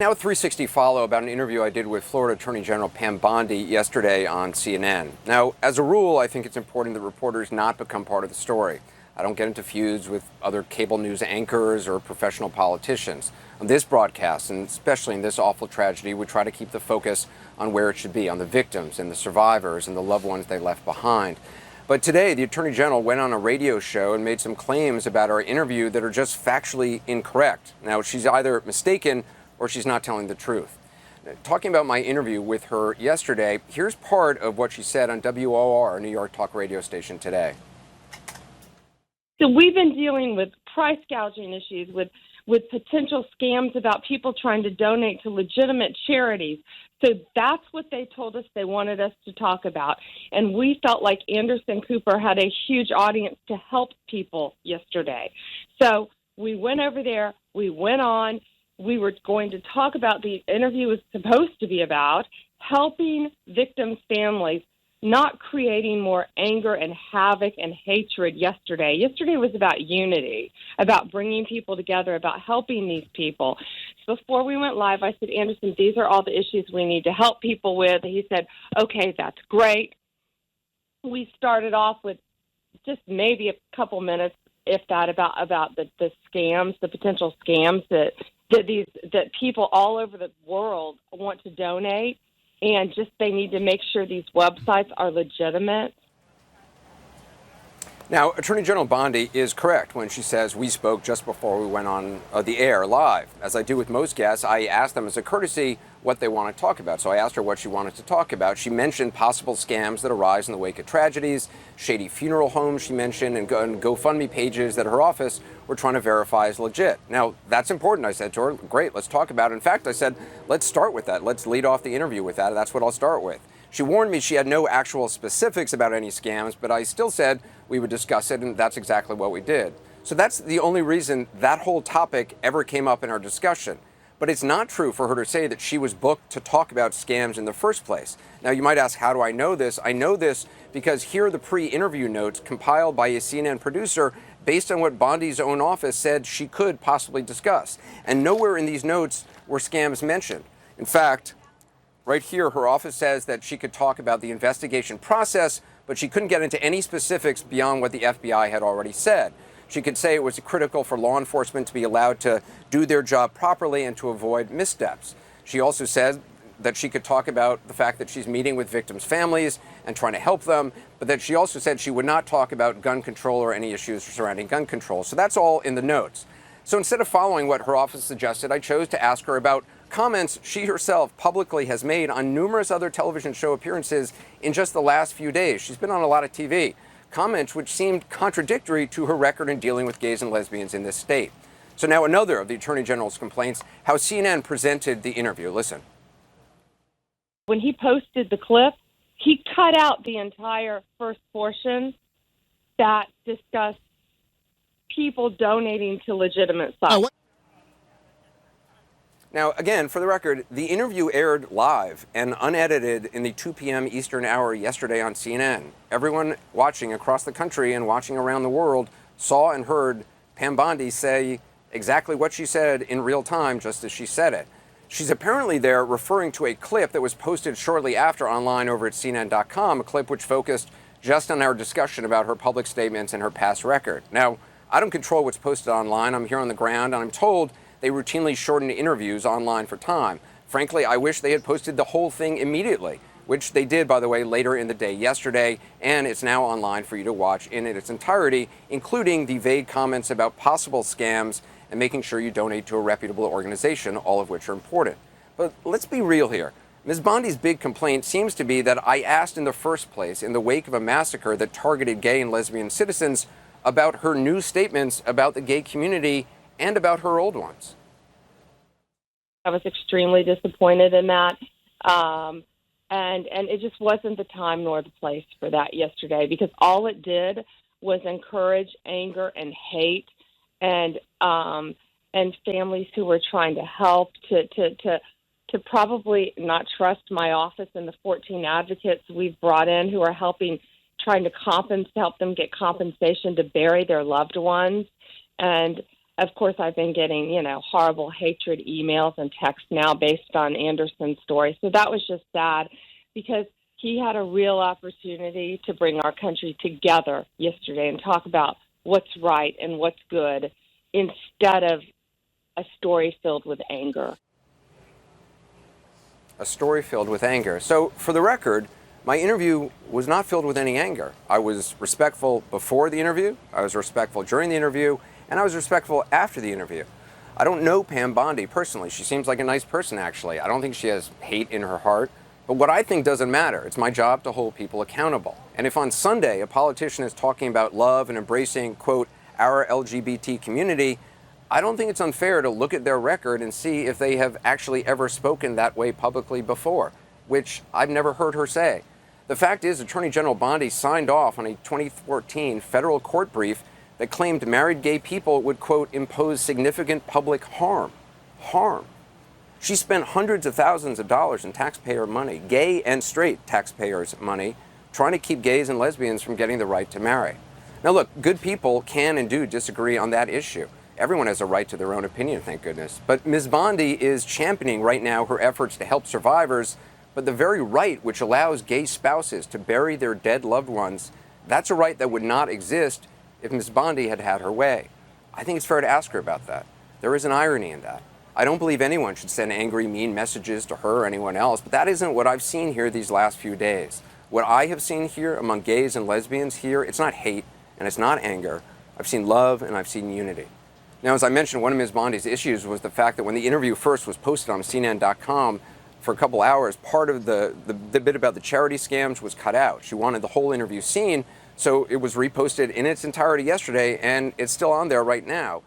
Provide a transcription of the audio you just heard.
Now, a 360 follow about an interview I did with Florida Attorney General Pam Bondi yesterday on CNN. Now, as a rule, I think it's important that reporters not become part of the story. I don't get into feuds with other cable news anchors or professional politicians. On this broadcast, and especially in this awful tragedy, we try to keep the focus on where it should be, on the victims and the survivors and the loved ones they left behind. But today, the Attorney General went on a radio show and made some claims about our interview that are just factually incorrect. Now, she's either mistaken or she's not telling the truth. Talking about my interview with her yesterday, here's part of what she said on WOR, a New York talk radio station, today. So we've been dealing with price gouging issues, with potential scams about people trying to donate to legitimate charities. So that's what they told us they wanted us to talk about. And we felt like Anderson Cooper had a huge audience to help people yesterday. So we went over there, we went on. We were going to talk about, the interview was supposed to be about helping victims' families, not creating more anger and havoc and hatred yesterday. Yesterday was about unity, about bringing people together, about helping these people. Before we went live, I said, Anderson, these are all the issues we need to help people with. He said, okay, that's great. We started off with just maybe a couple minutes, if that, about the scams, the potential scams that people all over the world want to donate, and just they need to make sure these websites are legitimate. Now, Attorney General Bondi is correct when she says we spoke just before we went on the air live. As I do with most guests, I ask them as a courtesy what they want to talk about. So I asked her what she wanted to talk about. She mentioned possible scams that arise in the wake of tragedies, shady funeral homes she mentioned, and GoFundMe pages that her office were trying to verify as legit. Now, that's important, I said to her. Great, let's talk about it. In fact, I said, let's start with that. Let's lead off the interview with that. That's what I'll start with. She warned me she had no actual specifics about any scams, but I still said we would discuss it, and that's exactly what we did. So that's the only reason that whole topic ever came up in our discussion. But it's not true for her to say that she was booked to talk about scams in the first place. Now, you might ask, how do I know this? I know this because here are the pre-interview notes compiled by a CNN producer based on what Bondi's own office said she could possibly discuss. And nowhere in these notes were scams mentioned. In fact, right here, her office says that she could talk about the investigation process, but she couldn't get into any specifics beyond what the FBI had already said. She could say it was critical for law enforcement to be allowed to do their job properly and to avoid missteps. She also said that she could talk about the fact that she's meeting with victims' families and trying to help them, but that she also said she would not talk about gun control or any issues surrounding gun control. So that's all in the notes. So instead of following what her office suggested, I chose to ask her about comments she herself publicly has made on numerous other television show appearances in just the last few days. She's been on a lot of TV. Comments which seemed contradictory to her record in dealing with gays and lesbians in this state. So now another of the Attorney General's complaints, how CNN presented the interview. Listen. When he posted the clip, he cut out the entire first portion that discussed people donating to legitimate sites. Now, again, for the record, the interview aired live and unedited in the 2 p.m. Eastern hour yesterday on CNN. Everyone watching across the country and watching around the world saw and heard Pam Bondi say exactly what she said in real time, just as she said it. She's apparently there referring to a clip that was posted shortly after online over at CNN.com, a clip which focused just on our discussion about her public statements and her past record. Now, I don't control what's posted online. I'm here on the ground, and I'm told they routinely shorten interviews online for time. Frankly, I wish they had posted the whole thing immediately, which they did, by the way, later in the day yesterday, and it's now online for you to watch in its entirety, including the vague comments about possible scams and making sure you donate to a reputable organization, all of which are important. But let's be real here. Ms. Bondi's big complaint seems to be that I asked in the first place, in the wake of a massacre that targeted gay and lesbian citizens, about her new statements about the gay community and about her old ones. I was extremely disappointed in that. And it just wasn't the time nor the place for that yesterday, because all it did was encourage anger and hate and families who were trying to help to probably not trust my office and the 14 advocates we've brought in who are trying to help them get compensation to bury their loved ones. And Of course, I've been getting, horrible hatred emails and texts now based on Anderson's story. So that was just sad because he had a real opportunity to bring our country together yesterday and talk about what's right and what's good instead of a story filled with anger. A story filled with anger. So, for the record, my interview was not filled with any anger. I was respectful before the interview, I was respectful during the interview, and I was respectful after the interview. I don't know Pam Bondi personally. She seems like a nice person, actually. I don't think she has hate in her heart. But what I think doesn't matter. It's my job to hold people accountable. And if on Sunday a politician is talking about love and embracing, quote, our LGBT community, I don't think it's unfair to look at their record and see if they have actually ever spoken that way publicly before, which I've never heard her say. The fact is, Attorney General Bondi signed off on a 2014 federal court brief that claimed married gay people would, quote, impose significant public harm. Harm. She spent hundreds of thousands of dollars in taxpayer money, gay and straight taxpayers' money, trying to keep gays and lesbians from getting the right to marry. Now look, good people can and do disagree on that issue. Everyone has a right to their own opinion, thank goodness. But Ms. Bondi is championing right now her efforts to help survivors, but the very right which allows gay spouses to bury their dead loved ones, that's a right that would not exist if Ms. Bondi had had her way. I think it's fair to ask her about that. There is an irony in that. I don't believe anyone should send angry, mean messages to her or anyone else, but that isn't what I've seen here these last few days. What I have seen here among gays and lesbians here, it's not hate and it's not anger. I've seen love and I've seen unity. Now, as I mentioned, one of Ms. Bondi's issues was the fact that when the interview first was posted on CNN.com for a couple hours, part of the bit about the charity scams was cut out. She wanted the whole interview seen, so it was reposted in its entirety yesterday, and it's still on there right now.